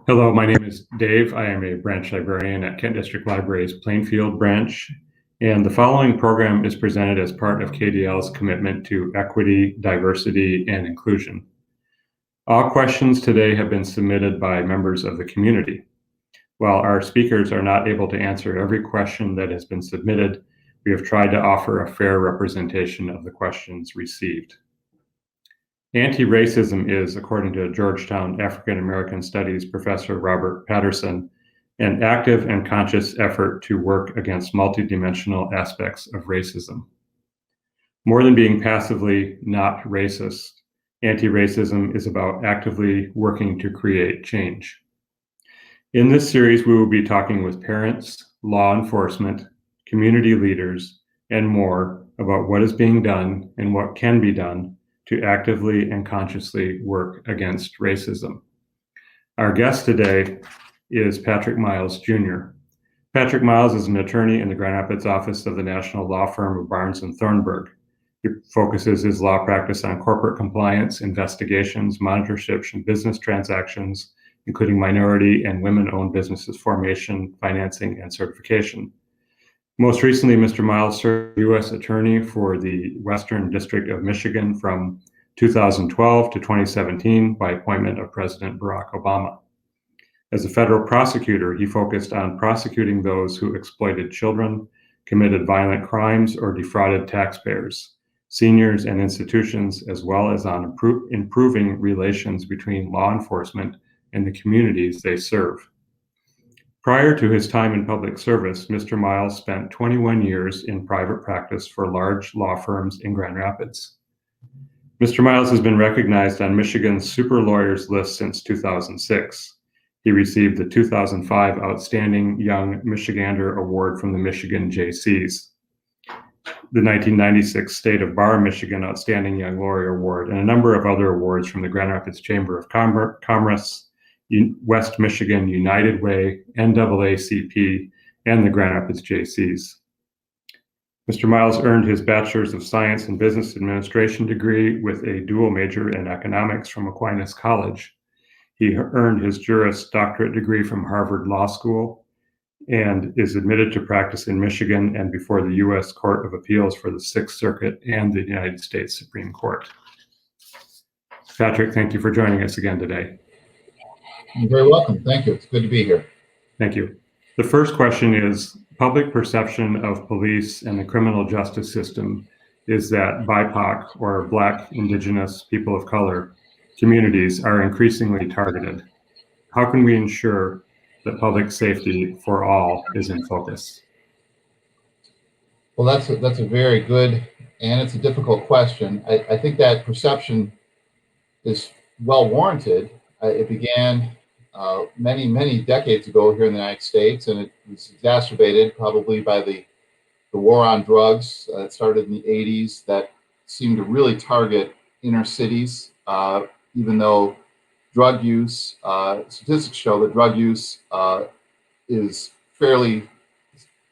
Hello, my name is Dave. I am a branch librarian at Kent District Library's Plainfield branch, and the following program is presented as part of KDL's commitment to equity, diversity, and inclusion. All questions today have been submitted by members of the community. While our speakers are not able to answer every question that has been submitted, we have tried to offer a fair representation of the questions received. Anti-racism is, according to Georgetown African American Studies professor Robert Patterson, an active and conscious effort to work against multidimensional aspects of racism. More than being passively not racist, anti-racism is about actively working to create change. In this series, we will be talking with parents, law enforcement, community leaders, and more about what is being done and what can be done to actively and consciously work against racism. Our guest today is Patrick Miles, Jr. Patrick Miles is an attorney in the Grand Rapids office of the national law firm of Barnes & Thornburg. He focuses his law practice on corporate compliance, investigations, monitorships, and business transactions, including minority and women-owned businesses formation, financing, and certification. Most recently, Mr. Miles served as U.S. Attorney for the Western District of Michigan from 2012 to 2017 by appointment of President Barack Obama. As a federal prosecutor, he focused on prosecuting those who exploited children, committed violent crimes, or defrauded taxpayers, seniors, and institutions, as well as on improving relations between law enforcement and the communities they serve. Prior to his time in public service, Mr. Miles spent 21 years in private practice for large law firms in Grand Rapids. Mr. Miles has been recognized on Michigan's Super Lawyers list since 2006. He received the 2005 Outstanding Young Michigander Award from the Michigan Jaycees, the 1996 State of Bar Michigan Outstanding Young Lawyer Award, and a number of other awards from the Grand Rapids Chamber of Commerce, West Michigan United Way, NAACP, and the Grand Rapids Jaycees. Mr. Miles earned his Bachelor's of Science in Business Administration degree with a dual major in economics from Aquinas College. He earned his Juris Doctorate degree from Harvard Law School and is admitted to practice in Michigan and before the U.S. Court of Appeals for the Sixth Circuit and the United States Supreme Court. Patrick, thank you for joining us again today. You're very welcome. Thank you. It's good to be here. Thank you. The first question is, public perception of police and the criminal justice system is that BIPOC, or Black, Indigenous, people of color, communities are increasingly targeted. How can we ensure that public safety for all is in focus? Well, that's a very good, and it's a difficult question. I think that perception is well warranted. It began many decades ago here in the United States, and it was exacerbated probably by the war on drugs that started in the 80s that seemed to really target inner cities, even though drug use, statistics show that drug use is fairly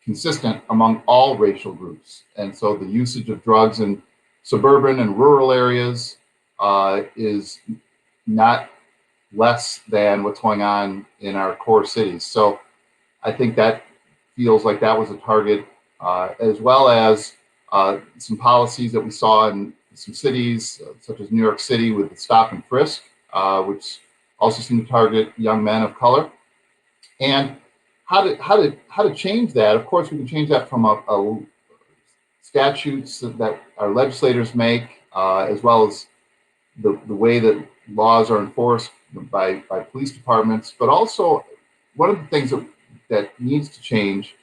consistent among all racial groups. And so the usage of drugs in suburban and rural areas is not less than what's going on in our core cities. So I think that feels like that was a target, as well as some policies that we saw in some cities, such as New York City with the stop and frisk, which also seem to target young men of color. And how to change that? Of course, we can change that from a statutes that our legislators make, as well as the way that laws are enforced by police departments. But also, one of the things that needs to change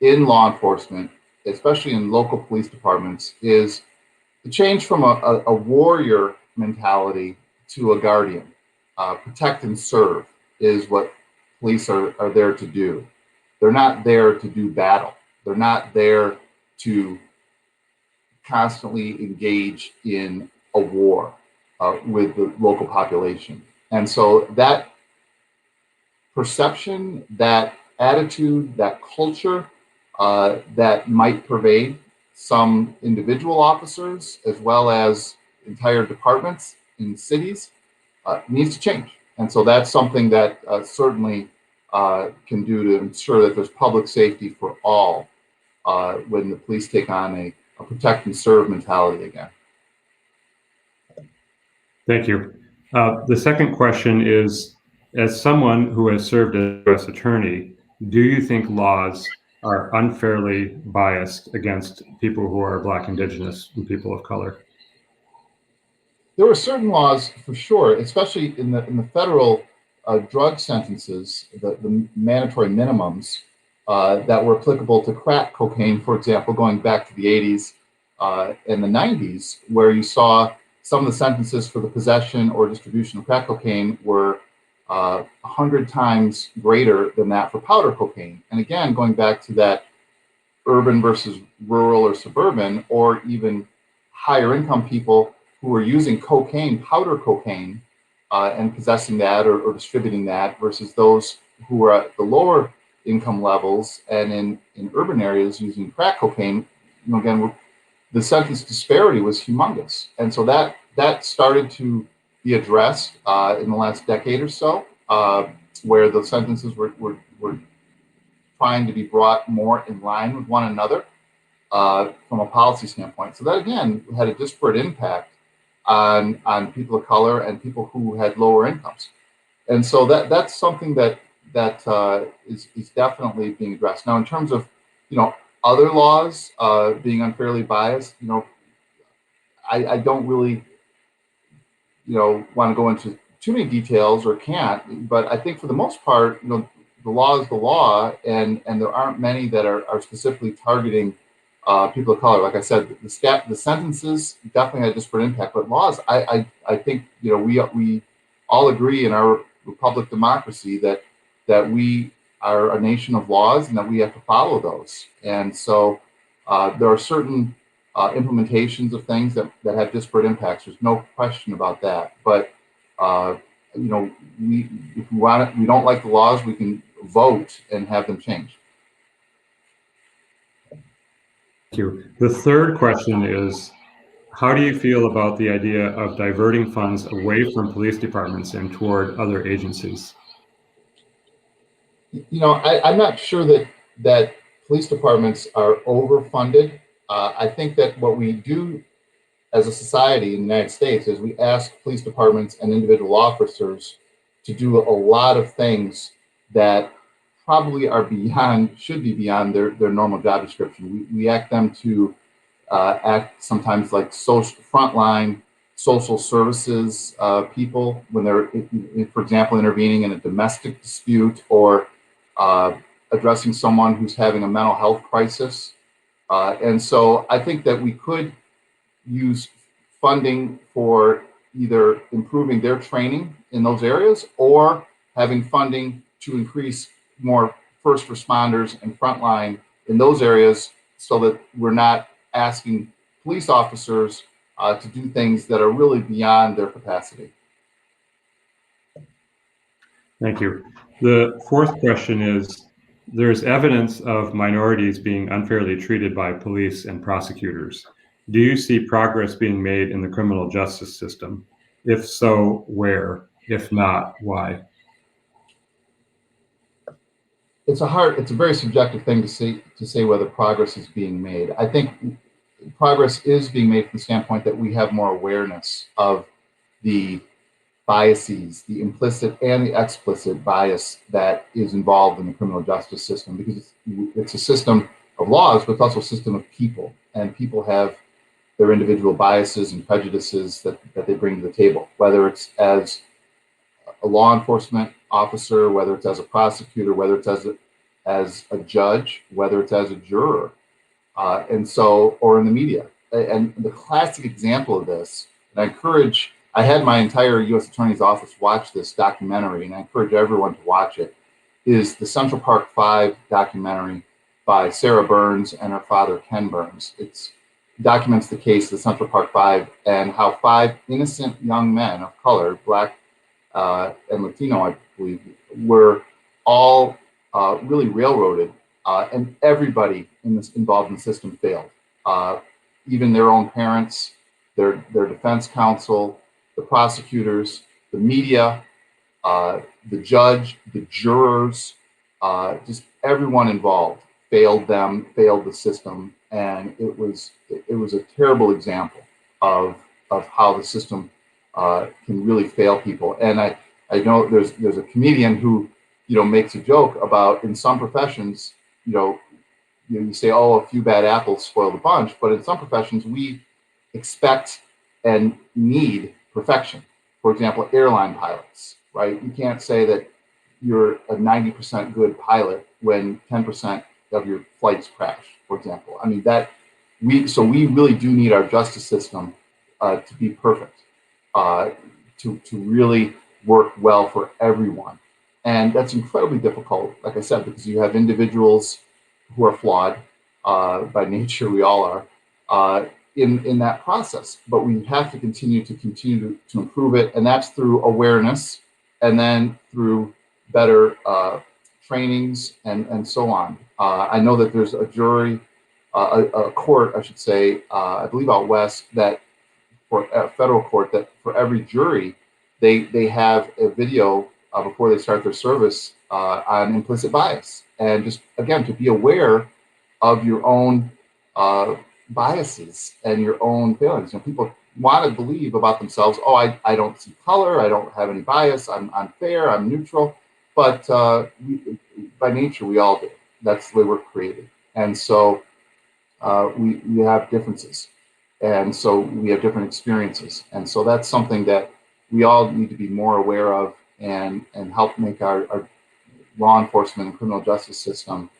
in law enforcement, especially in local police departments, is the change from a warrior mentality to a guardian. Protect and serve is what police are there to do. They're not there to do battle. They're not there to constantly engage in a war with the local population. And so that perception, that attitude, that culture that might pervade some individual officers as well as entire departments in cities needs to change. And so that's something that certainly can do to ensure that there's public safety for all when the police take on a protect and serve mentality again. Thank you. The second question is, as someone who has served as U.S. attorney, do you think laws are unfairly biased against people who are Black, Indigenous, and people of color? There were certain laws for sure, especially in the federal drug sentences, the mandatory minimums that were applicable to crack cocaine, for example, going back to the 80s and the 90s, where you saw some of the sentences for the possession or distribution of crack cocaine were 100 times greater than that for powder cocaine. And again, going back to that urban versus rural or suburban, or even higher income people who were using cocaine, powder cocaine, and possessing that or distributing that versus those who were at the lower income levels and in urban areas using crack cocaine. You know, again, the sentence disparity was humongous. And so that started to be addressed in the last decade or so, where the sentences were trying to be brought more in line with one another from a policy standpoint. So that, again, had a disparate impact on people of color and people who had lower incomes. And so that's something that is definitely being addressed. Now, in terms of, other laws being unfairly biased, I don't really, want to go into too many details or can't, but I think for the most part, the law is the law, and there aren't many that are specifically targeting people of color. Like I said, the sentences definitely had a disparate impact, but laws, I think, we all agree in our republic democracy that we are a nation of laws and that we have to follow those. And so there are certain implementations of things that have disparate impacts. There's no question about that. But if we want it, we don't like the laws, we can vote and have them changed. Thank you. The third question is, how do you feel about the idea of diverting funds away from police departments and toward other agencies? I'm not sure that police departments are overfunded. I think that what we do as a society in the United States is we ask police departments and individual officers to do a lot of things that probably should be beyond their normal job description. We ask them to act sometimes like frontline social services people when they're, for example, intervening in a domestic dispute or addressing someone who's having a mental health crisis. And so I think that we could use funding for either improving their training in those areas or having funding to increase more first responders and frontline in those areas so that we're not asking police officers to do things that are really beyond their capacity. Thank you. The fourth question is, there's evidence of minorities being unfairly treated by police and prosecutors. Do you see progress being made in the criminal justice system? If so, where? If not, why? It's a very subjective thing to say whether progress is being made. I think progress is being made from the standpoint that we have more awareness of the biases, the implicit and the explicit bias that is involved in the criminal justice system, because it's a system of laws, but it's also a system of people, and people have their individual biases and prejudices that they bring to the table, whether it's as a law enforcement officer, whether it's as a prosecutor, whether it's as a judge, whether it's as a juror, or in the media. And the classic example of this, and I had my entire U.S. Attorney's Office watch this documentary, and I encourage everyone to watch it, is the Central Park 5 documentary by Sarah Burns and her father, Ken Burns. It documents the case of the Central Park 5 and how 5 innocent young men of color, Black and Latino, I believe, were all really railroaded, and everybody involved in the system failed. Even their own parents, their defense counsel, the prosecutors, the media, the judge, the jurors, just everyone involved failed the system, and it was a terrible example of how the system can really fail people. And I know there's a comedian who makes a joke about, in some professions, you say, oh, a few bad apples spoil the bunch, but in some professions we expect and need perfection. For example, airline pilots, right? You can't say that you're a 90% good pilot when 10% of your flights crash, for example. I mean, we really do need our justice system to be perfect, to really work well for everyone. And that's incredibly difficult, like I said, because you have individuals who are flawed by nature. We all are in that process, but we have to continue to improve it, and that's through awareness, and then through better trainings and so on. I know that there's a jury, a court, I should say, I believe out west, that for a federal court, that for every jury, they have a video before they start their service on implicit bias, and just again to be aware of your own biases and your own failings. People want to believe about themselves, oh, I don't see color, I don't have any bias, I'm fair, I'm neutral, but by nature we all do. That's the way we're created, and so we have differences, and so we have different experiences, and so that's something that we all need to be more aware of, and help make our law enforcement and criminal justice system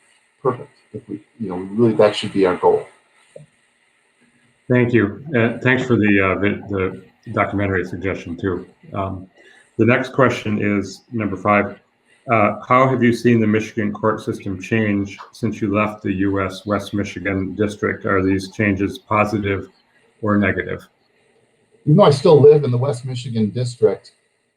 perfect. If we really, that should be our goal. Thank you. Thanks for the documentary suggestion too. The next question is number 5. How have you seen the Michigan court system change since you left the U.S. West Michigan district? Are these changes positive or negative? Even though I still live in the West Michigan district,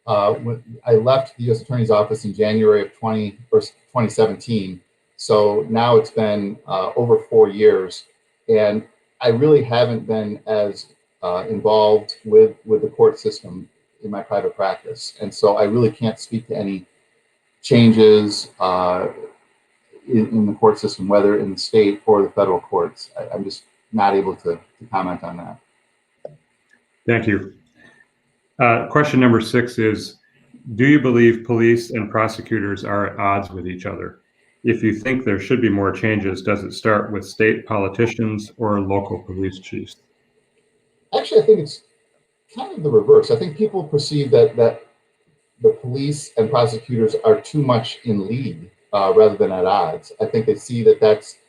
when I left the U.S. Attorney's Office in January of 2017. So now it's been over 4 years, and I really haven't been as involved with the court system in my private practice. And so I really can't speak to any changes in the court system, whether in the state or the federal courts. I'm just not able to comment on that. Thank you. Question number 6 is, do you believe police and prosecutors are at odds with each other? If you think there should be more changes, does it start with state politicians or local police chiefs? Actually, I think it's kind of the reverse. I think people perceive that the police and prosecutors are too much in league rather than at odds. I think they see that that's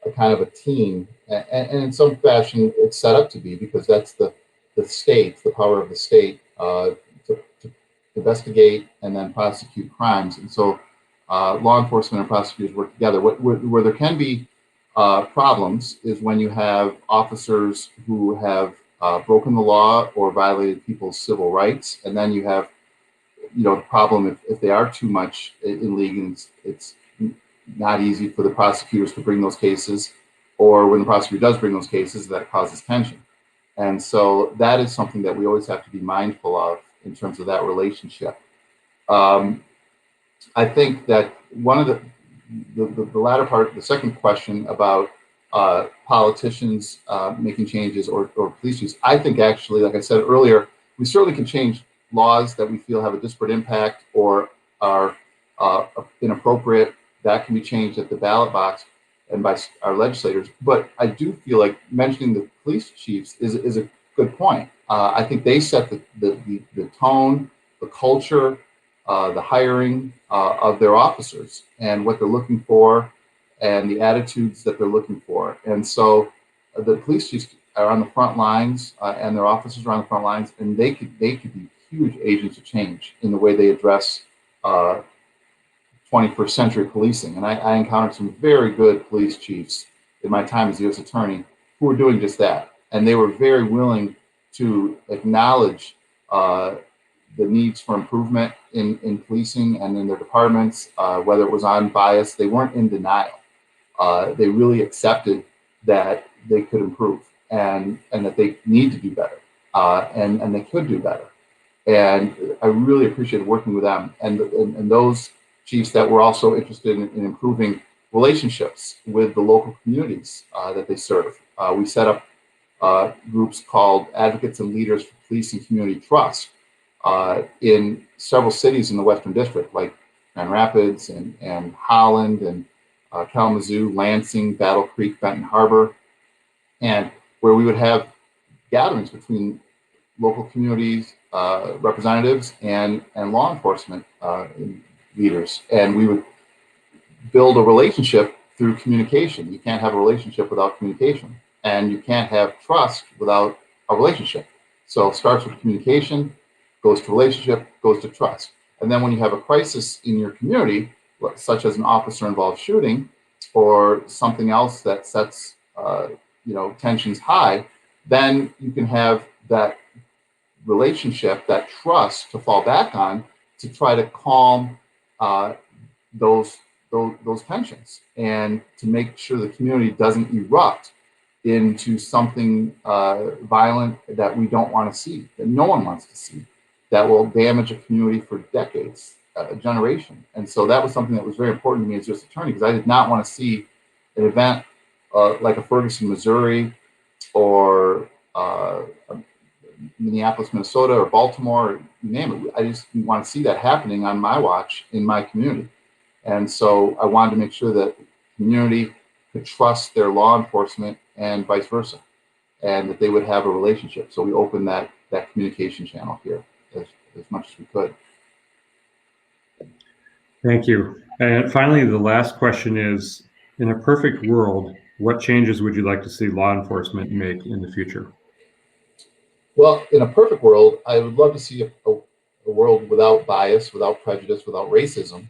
a kind of a team, and in some fashion it's set up to be, because that's the state, the power of the state to investigate and then prosecute crimes. And so law enforcement and prosecutors work together. Where there can be problems is when you have officers who have broken the law or violated people's civil rights, and then you have the problem if they are too much in league, and it's not easy for the prosecutors to bring those cases, or when the prosecutor does bring those cases, that causes tension. And so that is something that we always have to be mindful of in terms of that relationship. I think that one of the latter part, the second question about politicians making changes or police chiefs, I think actually, like I said earlier, we certainly can change laws that we feel have a disparate impact or are inappropriate. That can be changed at the ballot box and by our legislators. But I do feel like mentioning the police chiefs is a good point. I think they set the tone, the culture, the hiring of their officers and what they're looking for and the attitudes that they're looking for. And so the police chiefs are on the front lines and their officers are on the front lines, and they could be huge agents of change in the way they address 21st century policing. And I encountered some very good police chiefs in my time as U.S. attorney who were doing just that. And they were very willing to acknowledge the needs for improvement in policing and in their departments, whether it was on bias. They weren't in denial. They really accepted that they could improve and that they need to do better, and they could do better. And I really appreciated working with them and those chiefs that were also interested in improving relationships with the local communities that they serve. We set up groups called Advocates and Leaders for Police and Community Trust in several cities in the Western District, like Grand Rapids and Holland and Kalamazoo, Lansing, Battle Creek, Benton Harbor, and where we would have gatherings between local communities, representatives, and law enforcement leaders. And we would build a relationship through communication. You can't have a relationship without communication, and you can't have trust without a relationship. So it starts with communication, goes to relationship, goes to trust. And then when you have a crisis in your community, such as an officer-involved shooting or something else that sets tensions high, then you can have that relationship, that trust to fall back on to try to calm those tensions and to make sure the community doesn't erupt into something violent that we don't want to see, that no one wants to see, that will damage a community for decades, a generation. And so that was something that was very important to me as U.S. Attorney, because I did not want to see an event like a Ferguson, Missouri, or Minneapolis, Minnesota, or Baltimore, or you name it. I just didn't want to see that happening on my watch in my community. And so I wanted to make sure that the community could trust their law enforcement and vice versa, and that they would have a relationship. So we opened that communication channel here as much as we could. Thank you. And finally, the last question is, in a perfect world, what changes would you like to see law enforcement make in the future? Well, in a perfect world, I would love to see a world without bias, without prejudice, without racism.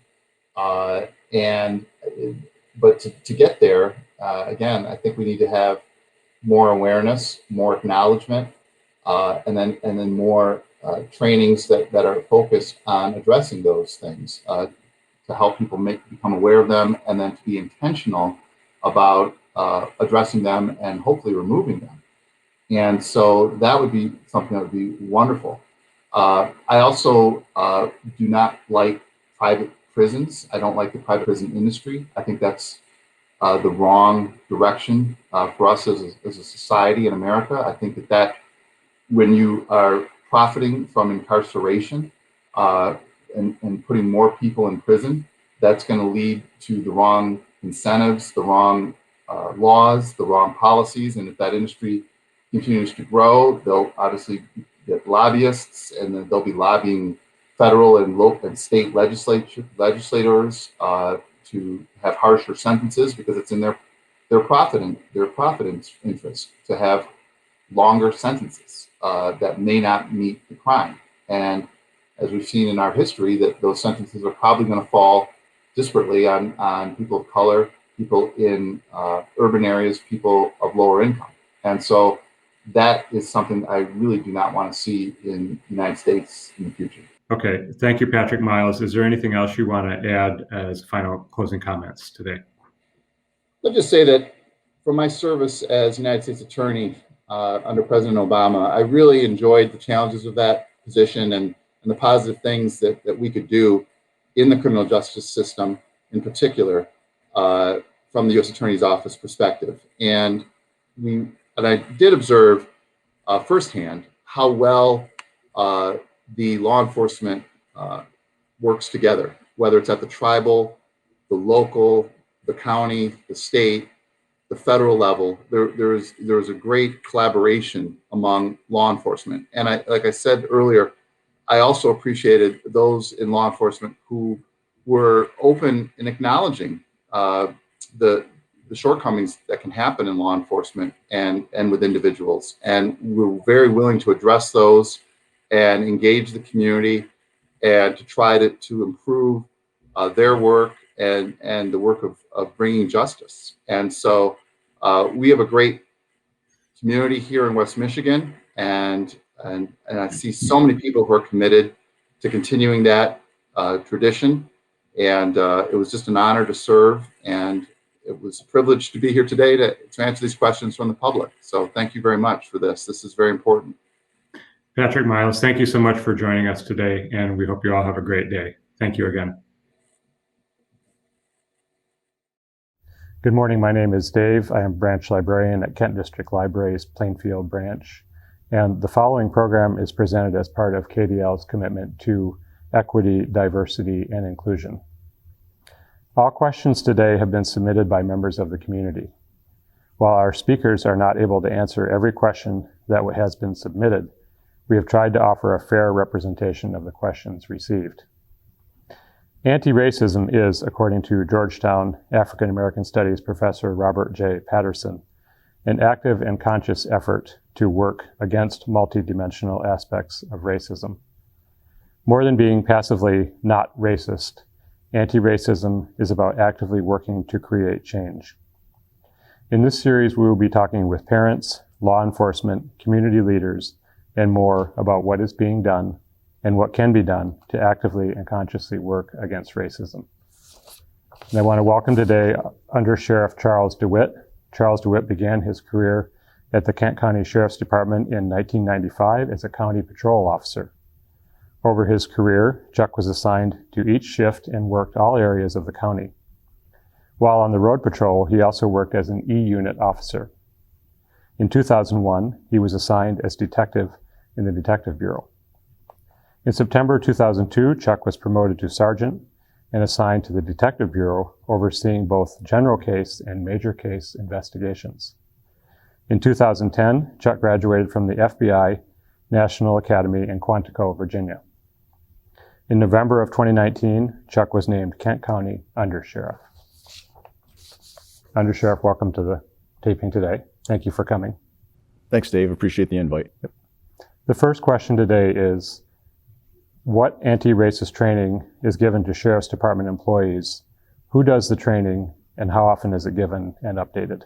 But to get there, again, I think we need to have more awareness, more acknowledgement, and then more trainings that are focused on addressing those things to help people become aware of them, and then to be intentional about addressing them and hopefully removing them. And so that would be something that would be wonderful. I also do not like private prisons. I don't like the private prison industry. I think that's the wrong direction for us as a society in America. I think that when you are profiting from incarceration and putting more people in prison, that's going to lead to the wrong incentives, the wrong laws, the wrong policies. And if that industry continues to grow, they'll obviously get lobbyists, and then they'll be lobbying federal and local and state legislators to have harsher sentences, because it's in their profit interest to have longer sentences that may not meet the crime. And as we've seen in our history, that those sentences are probably going to fall disparately on people of color, people in urban areas, people of lower income. And so that is something I really do not want to see in the United States in the future. Okay, thank you, Patrick Miles. Is there anything else you want to add as final closing comments today? Let's just say that for my service as United States Attorney under President Obama, I really enjoyed the challenges of that position and the positive things that we could do in the criminal justice system, in particular, from the U.S. Attorney's Office perspective. And I did observe firsthand how well the law enforcement works together, whether it's at the tribal, the local, the county, the state, the federal level. There is a great collaboration among law enforcement. And like I said earlier, I also appreciated those in law enforcement who were open in acknowledging the shortcomings that can happen in law enforcement and with individuals. And we're very willing to address those and engage the community and to try to improve their work and the work of bringing justice. And so we have a great community here in West Michigan, and I see so many people who are committed to continuing that tradition. And it was just an honor to serve, and it was a privilege to be here today to answer these questions from the public. So thank you very much for this. This is very important. Patrick Miles, thank you so much for joining us today, and we hope you all have a great day. Thank you again. Good morning. My name is Dave. I am branch librarian at Kent District Library's Plainfield branch. And the following program is presented as part of KDL's commitment to equity, diversity, and inclusion. All questions today have been submitted by members of the community. While our speakers are not able to answer every question that has been submitted, we have tried to offer a fair representation of the questions received. Anti-racism is, according to Georgetown African American Studies professor Robert J. Patterson, an active and conscious effort to work against multidimensional aspects of racism. More than being passively not racist, anti-racism is about actively working to create change. In this series, we will be talking with parents, law enforcement, community leaders, and more about what is being done and what can be done to actively and consciously work against racism. And I want to welcome today Undersheriff Charles DeWitt. Charles DeWitt began his career at the Kent County Sheriff's Department in 1995 as a county patrol officer. Over his career, Chuck was assigned to each shift and worked all areas of the county. While on the road patrol, he also worked as an E-unit officer. In 2001, he was assigned as detective in the Detective Bureau. In September 2002, Chuck was promoted to sergeant and assigned to the Detective Bureau, overseeing both general case and major case investigations. In 2010, Chuck graduated from the FBI National Academy in Quantico, Virginia. In November of 2019, Chuck was named Kent County Undersheriff. Undersheriff, welcome to the taping today. Thank you for coming. Thanks, Dave. Appreciate the invite. Yep. The first question today is, what anti-racist training is given to Sheriff's Department employees? Who does the training, and how often is it given and updated?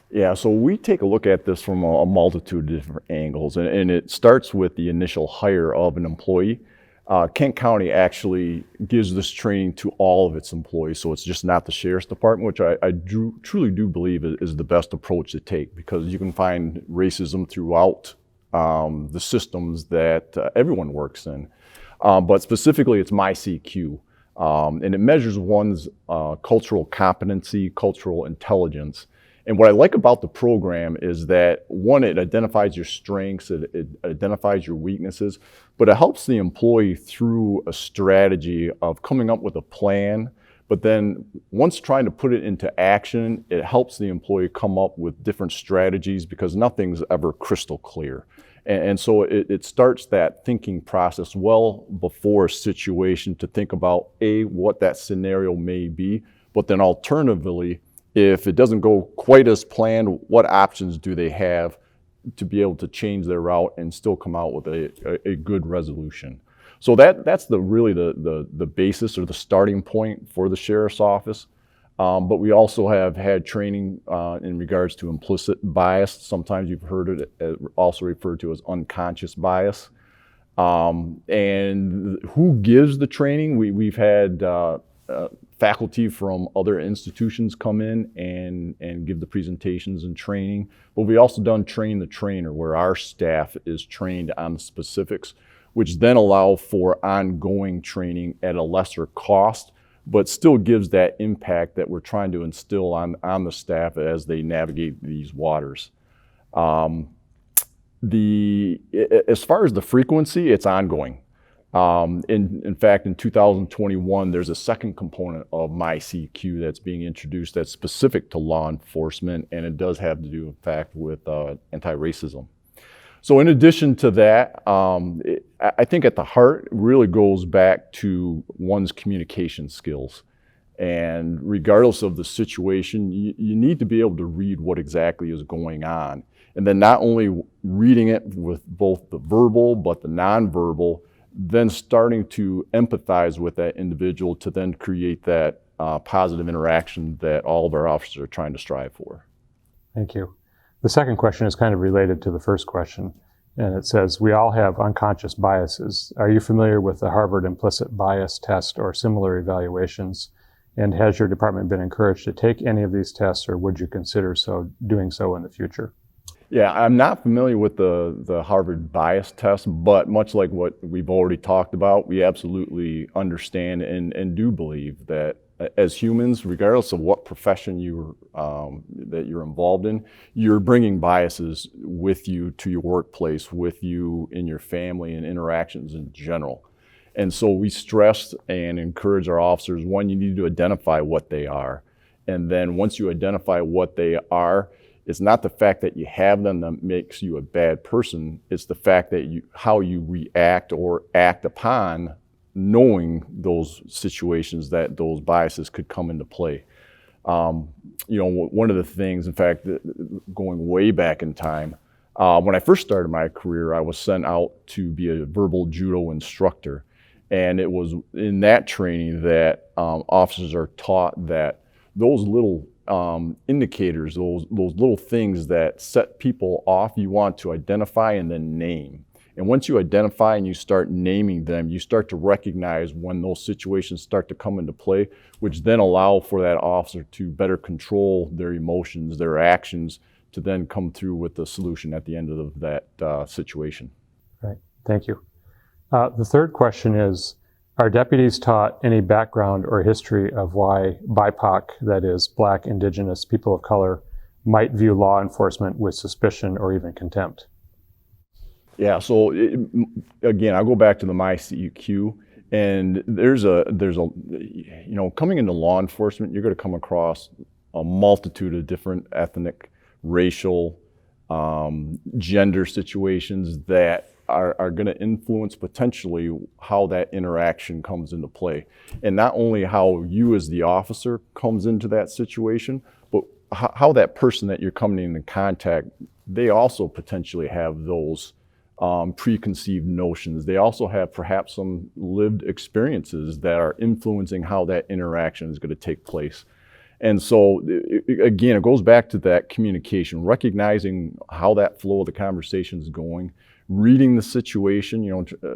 Yeah, so we take a look at this from a multitude of different angles, and it starts with the initial hire of an employee. Kent County actually gives this training to all of its employees, so it's just not the Sheriff's Department, which I truly do believe is the best approach to take, because you can find racism throughout the systems that everyone works in. But specifically, it's MyCQ, and it measures one's cultural competency, cultural intelligence. And what I like about the program is that, one, it identifies your strengths, it identifies your weaknesses, but it helps the employee through a strategy of coming up with a plan. But then once trying to put it into action, it helps the employee come up with different strategies, because nothing's ever crystal clear. And so it starts that thinking process well before a situation to think about, A, what that scenario may be, but then alternatively, if it doesn't go quite as planned, what options do they have to be able to change their route and still come out with a good resolution? So that's really the basis or the starting point for the Sheriff's Office. But we also have had training in regards to implicit bias. Sometimes you've heard it also referred to as unconscious bias. And who gives the training? We've had faculty from other institutions come in and give the presentations and training. But we also done train the trainer, where our staff is trained on the specifics, which then allow for ongoing training at a lesser cost, but still gives that impact that we're trying to instill on the staff as they navigate these waters. As far as the frequency, it's ongoing. In fact, in 2021, there's a second component of MyCQ that's being introduced that's specific to law enforcement, and it does have to do, in fact, with anti-racism. So in addition to that, I think at the heart, it really goes back to one's communication skills. And regardless of the situation, you need to be able to read what exactly is going on. And then not only reading it with both the verbal, but the nonverbal, then starting to empathize with that individual to then create that positive interaction that all of our officers are trying to strive for. Thank you. The second question is kind of related to the first question, and it says, we all have unconscious biases. Are you familiar with the Harvard implicit bias test or similar evaluations? And has your department been encouraged to take any of these tests, or would you consider doing so in the future? Yeah, I'm not familiar with the Harvard bias test, but much like what we've already talked about, we absolutely understand and do believe that as humans, regardless of what profession that you're involved in, you're bringing biases with you to your workplace, with you in your family and interactions in general. And so we stress and encourage our officers, one, you need to identify what they are. And then once you identify what they are, it's not the fact that you have them that makes you a bad person. It's the fact that how you react or act upon knowing those situations that those biases could come into play. One of the things, in fact, going way back in time, when I first started my career, I was sent out to be a verbal judo instructor. And it was in that training that officers are taught that those little indicators, those little things that set people off, you want to identify and then name. And once you identify and you start naming them, you start to recognize when those situations start to come into play, which then allow for that officer to better control their emotions, their actions, to then come through with the solution at the end of that situation. Right, thank you. The third question is, are deputies taught any background or history of why BIPOC, that is, Black, Indigenous, people of color, might view law enforcement with suspicion or even contempt? Yeah, so again, I'll go back to the MyCUQ, and there's a coming into law enforcement, you're going to come across a multitude of different ethnic, racial, gender situations that are going to influence potentially how that interaction comes into play. And not only how you as the officer comes into that situation, but how that person that you're coming into contact, they also potentially have those preconceived notions. They also have perhaps some lived experiences that are influencing how that interaction is going to take place. And so, again, it goes back to that communication, recognizing how that flow of the conversation is going, reading the situation.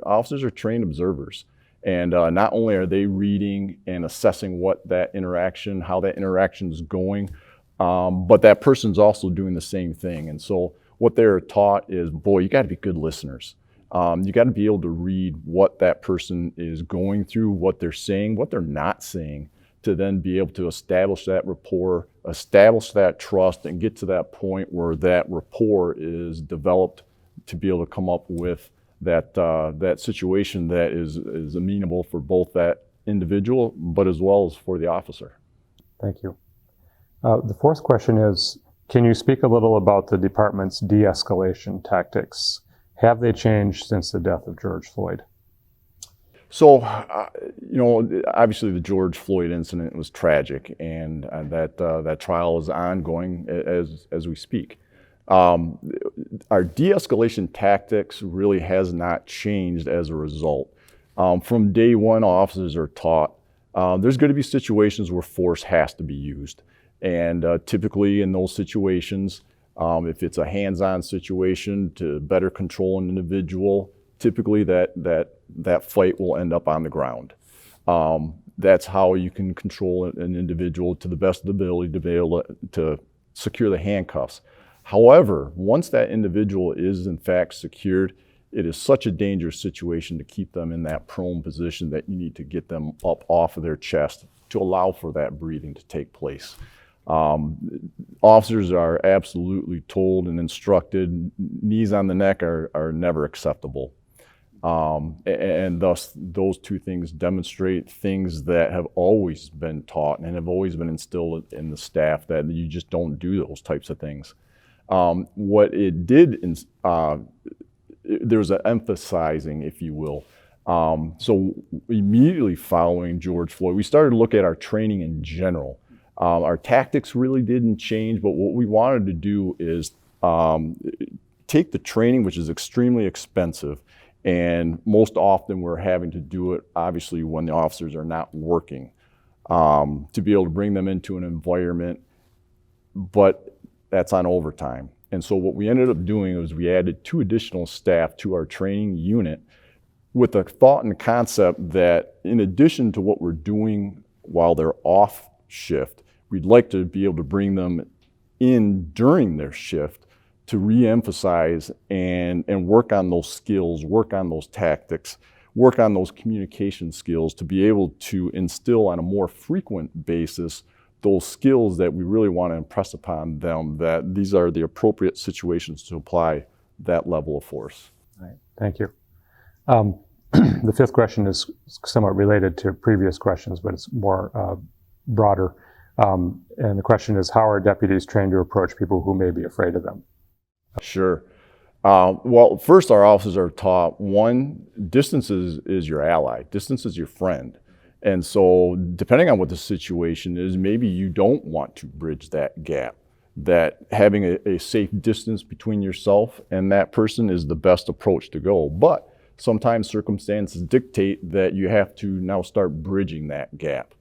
Officers are trained observers. And not only are they reading and assessing how that interaction is going, but that person's also doing the same thing. And so what they're taught is, boy, you got to be good listeners. You got to be able to read what that person is going through, what they're saying, what they're not saying, to then be able to establish that rapport, establish that trust, and get to that point where that rapport is developed to be able to come up with that situation that is amenable for both that individual, but as well as for the officer. Thank you. The fourth question is, can you speak a little about the department's de-escalation tactics? Have they changed since the death of George Floyd? So, obviously the George Floyd incident was tragic, and that trial is ongoing as we speak. Our de-escalation tactics really has not changed as a result. From day one, officers are taught there's going to be situations where force has to be used. And typically in those situations, if it's a hands-on situation to better control an individual, typically that fight will end up on the ground. That's how you can control an individual to the best of the ability to be able to secure the handcuffs. However, once that individual is in fact secured, it is such a dangerous situation to keep them in that prone position that you need to get them up off of their chest to allow for that breathing to take place. Officers are absolutely told and instructed, knees on the neck are never acceptable. And thus, those two things demonstrate things that have always been taught and have always been instilled in the staff, that you just don't do those types of things. What it did, there's an emphasizing, if you will. So immediately following George Floyd, we started to look at our training in general. Our tactics really didn't change, but what we wanted to do is take the training, which is extremely expensive, and most often we're having to do it, obviously, when the officers are not working, to be able to bring them into an environment, but that's on overtime. And so what we ended up doing was we added 2 additional staff to our training unit with the thought and concept that in addition to what we're doing while they're off shift, we'd like to be able to bring them in during their shift to reemphasize and work on those skills, work on those tactics, work on those communication skills to be able to instill on a more frequent basis those skills that we really want to impress upon them, that these are the appropriate situations to apply that level of force. Right. Thank you. The fifth question is somewhat related to previous questions, but it's more broader. And the question is, how are deputies trained to approach people who may be afraid of them? Sure. Well, first, our officers are taught, one, distance is your ally. Distance is your friend. And so depending on what the situation is, maybe you don't want to bridge that gap, that having a safe distance between yourself and that person is the best approach to go. But sometimes circumstances dictate that you have to now start bridging that gap.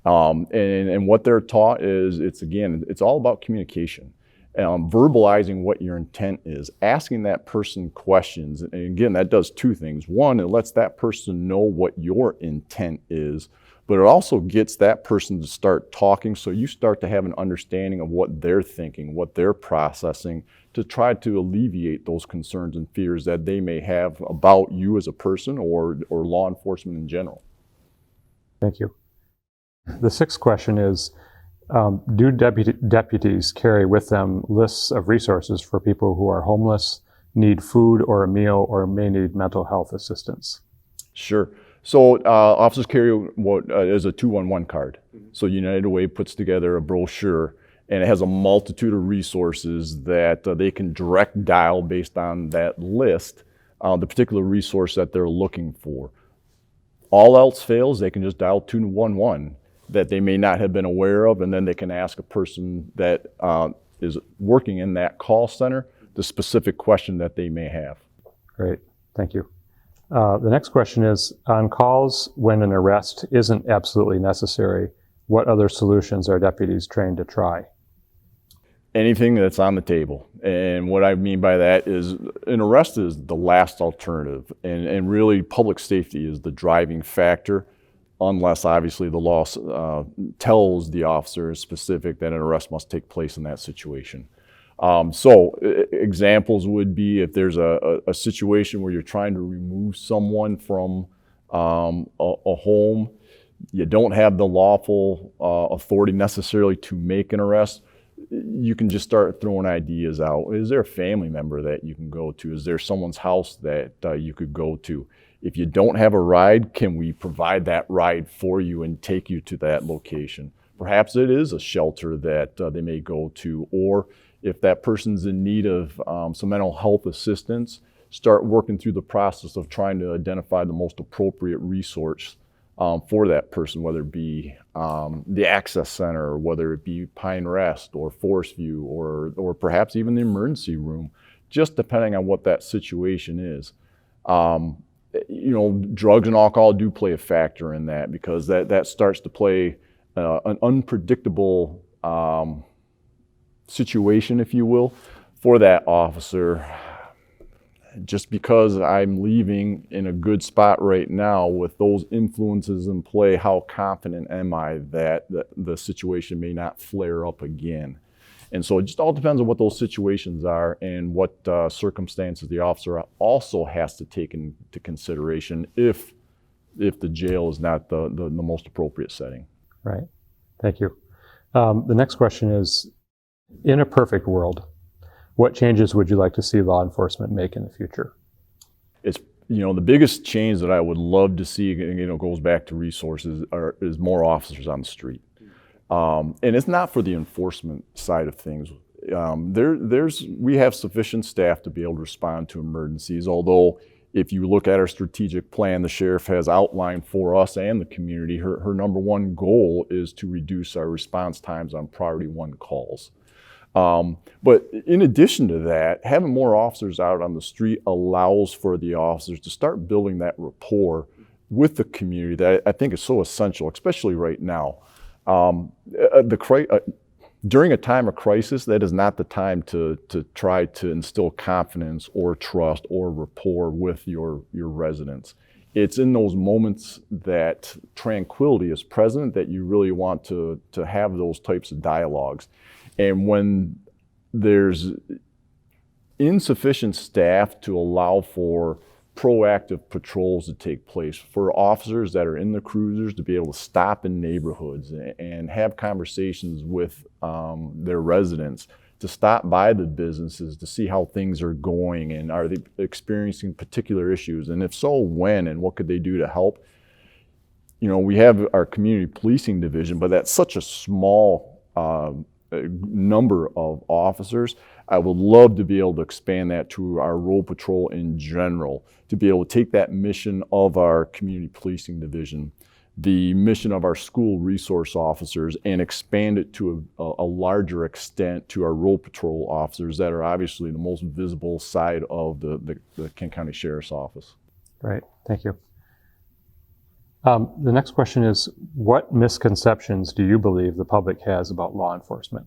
And what they're taught is, it's all about communication. Verbalizing what your intent is, asking that person questions. And again, that does two things. One, it lets that person know what your intent is, but it also gets that person to start talking, so you start to have an understanding of what they're thinking, what they're processing, to try to alleviate those concerns and fears that they may have about you as a person or law enforcement in general. Thank you. The sixth question is, do deputies carry with them lists of resources for people who are homeless, need food or a meal, or may need mental health assistance? Sure. So officers carry what is a 211 card. So United Way puts together a brochure, and it has a multitude of resources that they can direct dial based on that list, the particular resource that they're looking for. All else fails, they can just dial 211 that they may not have been aware of, and then they can ask a person that is working in that call center the specific question that they may have. Great, thank you. The next question is, on calls when an arrest isn't absolutely necessary, what other solutions are deputies trained to try? Anything that's on the table. And what I mean by that is an arrest is the last alternative, and really public safety is the driving factor, unless obviously the law tells the officer specific that an arrest must take place in that situation. So examples would be if there's a situation where you're trying to remove someone from a home, you don't have the lawful authority necessarily to make an arrest, you can just start throwing ideas out. Is there a family member that you can go to? Is there someone's house that you could go to? If you don't have a ride, can we provide that ride for you and take you to that location? Perhaps it is a shelter that they may go to, or if that person's in need of some mental health assistance, start working through the process of trying to identify the most appropriate resource for that person, whether it be the access center, or whether it be Pine Rest or Forest View, or perhaps even the emergency room, just depending on what that situation is. Drugs and alcohol do play a factor in that, because that starts to play an unpredictable situation, if you will, for that officer. Just because I'm leaving in a good spot right now with those influences in play, how confident am I that the situation may not flare up again? And so it just all depends on what those situations are and what circumstances the officer also has to take into consideration if the jail is not the most appropriate setting. Right. Thank you. The next question is, in a perfect world, what changes would you like to see law enforcement make in the future? It's, the biggest change that I would love to see, goes back to resources, is more officers on the street. And it's not for the enforcement side of things. We have sufficient staff to be able to respond to emergencies, although if you look at our strategic plan, the sheriff has outlined for us and the community, her number one goal is to reduce our response times on priority one calls. But in addition to that, having more officers out on the street allows for the officers to start building that rapport with the community that I think is so essential, especially right now. During a time of crisis, that is not the time to try to instill confidence or trust or rapport with your residents. It's in those moments that tranquility is present that you really want to have those types of dialogues. And when there's insufficient staff to allow for proactive patrols to take place, for officers that are in the cruisers to be able to stop in neighborhoods and have conversations with their residents, to stop by the businesses to see how things are going and are they experiencing particular issues, and if so, when, and what could they do to help. You know, we have our community policing division, but that's such a small number of officers. I would love to be able to expand that to our road patrol in general, to be able to take that mission of our community policing division, the mission of our school resource officers, and expand it to a larger extent to our road patrol officers that are obviously the most visible side of the Kent County Sheriff's Office. Great, thank you. The next question is, what misconceptions do you believe the public has about law enforcement?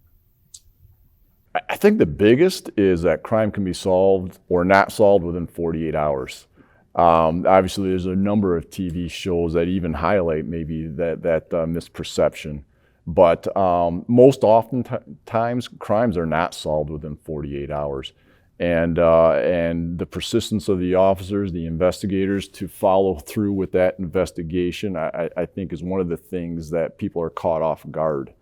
I think the biggest is that crime can be solved or not solved within 48 hours. Obviously, there's a number of TV shows that even highlight maybe that misperception. But most often times, crimes are not solved within 48 hours. And the persistence of the officers, the investigators, to follow through with that investigation, I think is one of the things that people are caught off guard.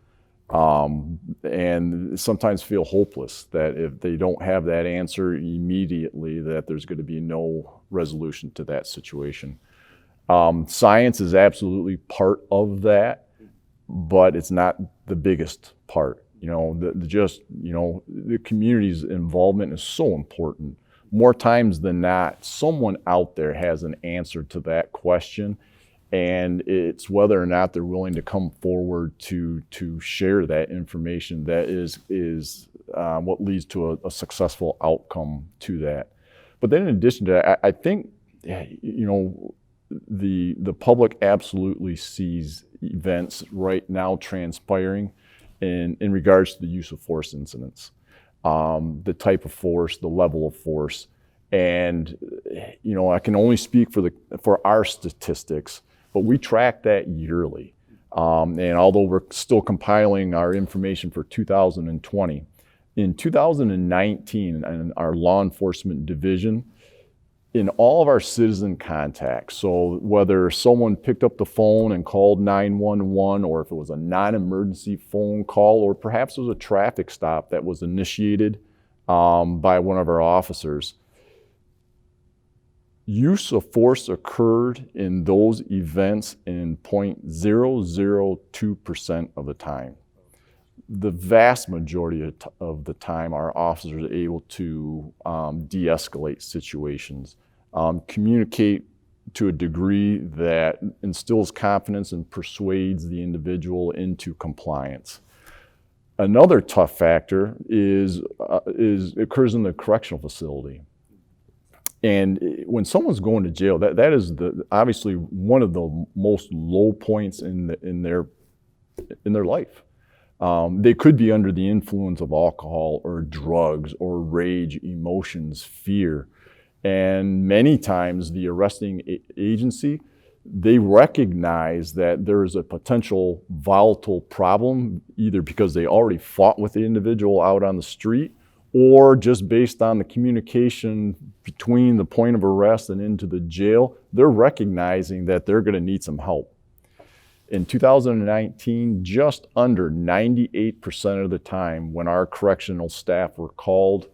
And sometimes feel hopeless that if they don't have that answer immediately, that there's going to be no resolution to that situation. Science is absolutely part of that, but it's not the biggest part. You know, the community's involvement is so important. More times than not, someone out there has an answer to that question, and it's whether or not they're willing to come forward to share that information that is what leads to a successful outcome to that. But then in addition to that, I think, you know, the public absolutely sees events right now transpiring in regards to the use of force incidents, the type of force, the level of force. And, you know, I can only speak for our statistics, but we track that yearly. And although we're still compiling our information for 2020, in 2019, in our law enforcement division, in all of our citizen contacts, so whether someone picked up the phone and called 911, or if it was a non-emergency phone call, or perhaps it was a traffic stop that was initiated by one of our officers, use of force occurred in those events in 0.002% of the time. The vast majority of the time, our officers are able to de-escalate situations, communicate to a degree that instills confidence and persuades the individual into compliance. Another tough factor occurs in the correctional facility. And when someone's going to jail, that is obviously one of the most low points in their life. They could be under the influence of alcohol or drugs or rage, emotions, fear. And many times the arresting agency, they recognize that there is a potential volatile problem, either because they already fought with the individual out on the street, or just based on the communication between the point of arrest and into the jail, they're recognizing that they're going to need some help. In 2019, just under 98% of the time when our correctional staff were called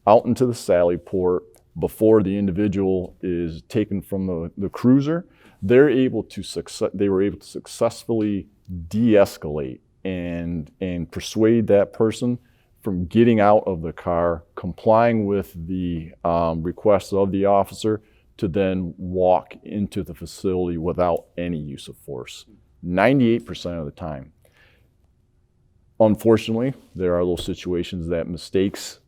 out into the sally port before the individual is taken from the cruiser, they were able to successfully de-escalate and persuade that person from getting out of the car, complying with the requests of the officer, to then walk into the facility without any use of force. 98% of the time. Unfortunately, there are those situations that mistakes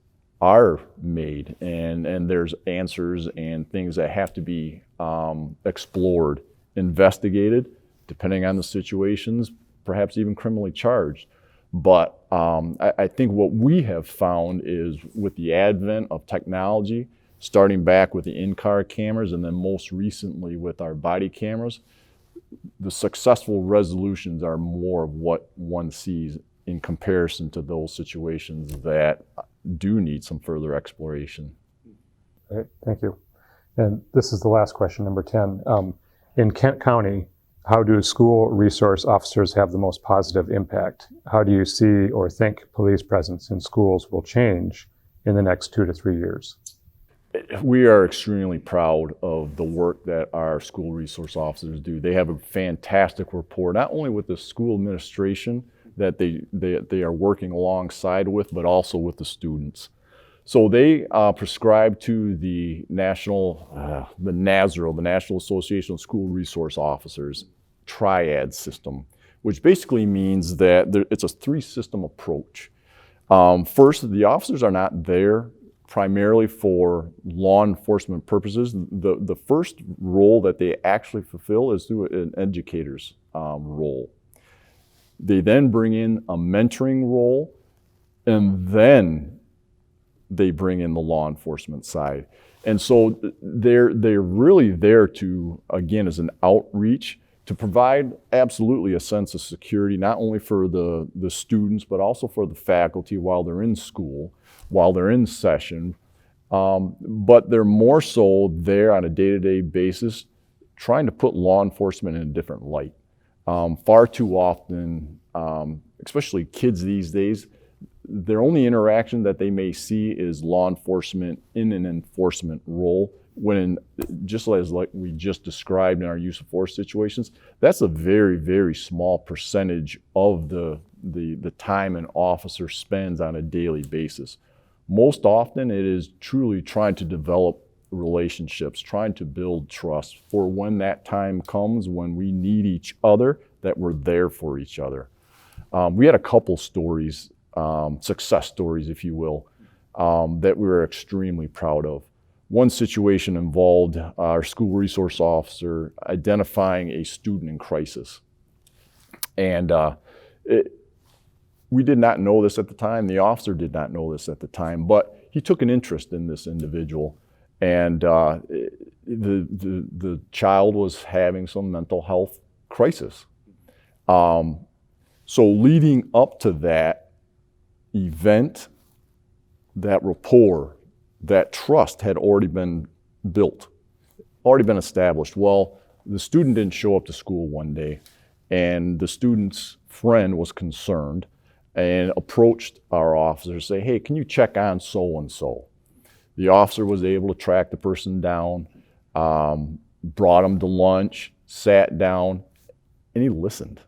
are made, and there's answers and things that have to be explored, investigated, depending on the situations, perhaps even criminally charged. But I think what we have found is, with the advent of technology, starting back with the in-car cameras and then most recently with our body cameras, the successful resolutions are more of what one sees in comparison to those situations that do need some further exploration. Right, thank you. And this is the last question, number 10. In Kent County, how do school resource officers have the most positive impact? How do you see or think police presence in schools will change in the next 2 to 3 years? We are extremely proud of the work that our school resource officers do. They have a fantastic rapport, not only with the school administration that they are working alongside with, but also with the students. So they prescribe to the National Association of School Resource Officers Triad system, which basically means that it's a 3-system approach. First, the officers are not there primarily for law enforcement purposes. The first role that they actually fulfill is through an educator's role. They then bring in a mentoring role, and then they bring in the law enforcement side. And so they're really there to, again, as an outreach, to provide absolutely a sense of security, not only for the students, but also for the faculty while they're in school, while they're in session. But they're more so there on a day-to-day basis, trying to put law enforcement in a different light. Far too often, especially kids these days, their only interaction that they may see is law enforcement in an enforcement role, when just as like we just described in our use of force situations, that's a very, very small percentage of the time an officer spends on a daily basis. Most often it is truly trying to develop relationships, trying to build trust for when that time comes, when we need each other, that we're there for each other. We had a couple stories, success stories, if you will, that we were extremely proud of. One situation involved our school resource officer identifying a student in crisis. And we did not know this at the time. The officer did not know this at the time, but he took an interest in this individual. And the child was having some mental health crisis. So leading up to that event, that rapport, that trust had already been built, already been established. Well, the student didn't show up to school one day, and the student's friend was concerned and approached our officer to say, hey, can you check on so-and-so? The officer was able to track the person down, brought him to lunch, sat down, and he listened.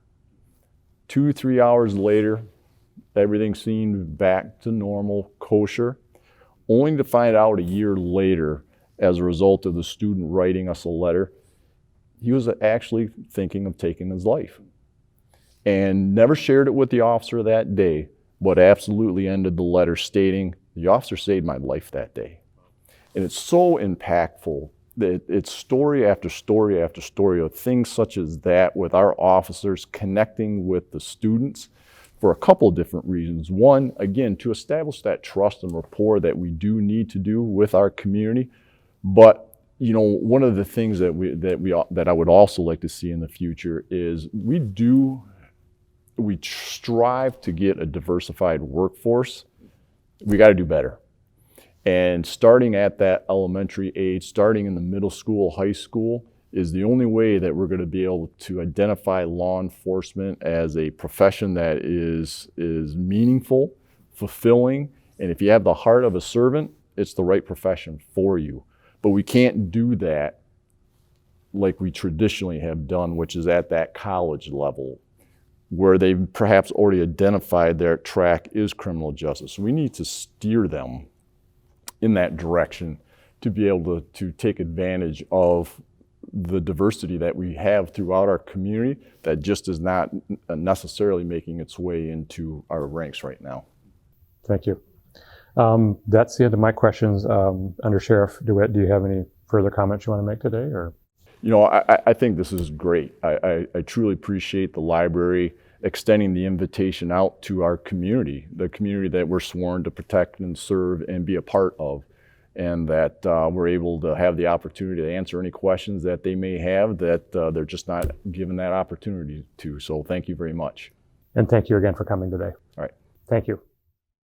2-3 hours later, everything seemed back to normal, kosher, only to find out a year later, as a result of the student writing us a letter, he was actually thinking of taking his life. And never shared it with the officer that day, but absolutely ended the letter stating, the officer saved my life that day. And it's so impactful that it's story after story after story of things such as that, with our officers connecting with the students for a couple of different reasons. One, again, to establish that trust and rapport that we do need to do with our community. But you know, one of the things that I would also like to see in the future is we strive to get a diversified workforce. We got to do better. And starting at that elementary age, starting in the middle school, high school, is the only way that we're going to be able to identify law enforcement as a profession that is meaningful, fulfilling, and if you have the heart of a servant, it's the right profession for you. But we can't do that like we traditionally have done, which is at that college level, where they've perhaps already identified their track is criminal justice. We need to steer them in that direction to be able to take advantage of the diversity that we have throughout our community that just is not necessarily making its way into our ranks right now. Thank you. That's the end of my questions. Undersheriff DeWitt, do you have any further comments you want to make today? Or? You know, I think this is great. I truly appreciate the library extending the invitation out to our community, the community that we're sworn to protect and serve and be a part of, and that we're able to have the opportunity to answer any questions that they may have that they're just not given that opportunity to. So thank you very much. And thank you again for coming today. All right. Thank you.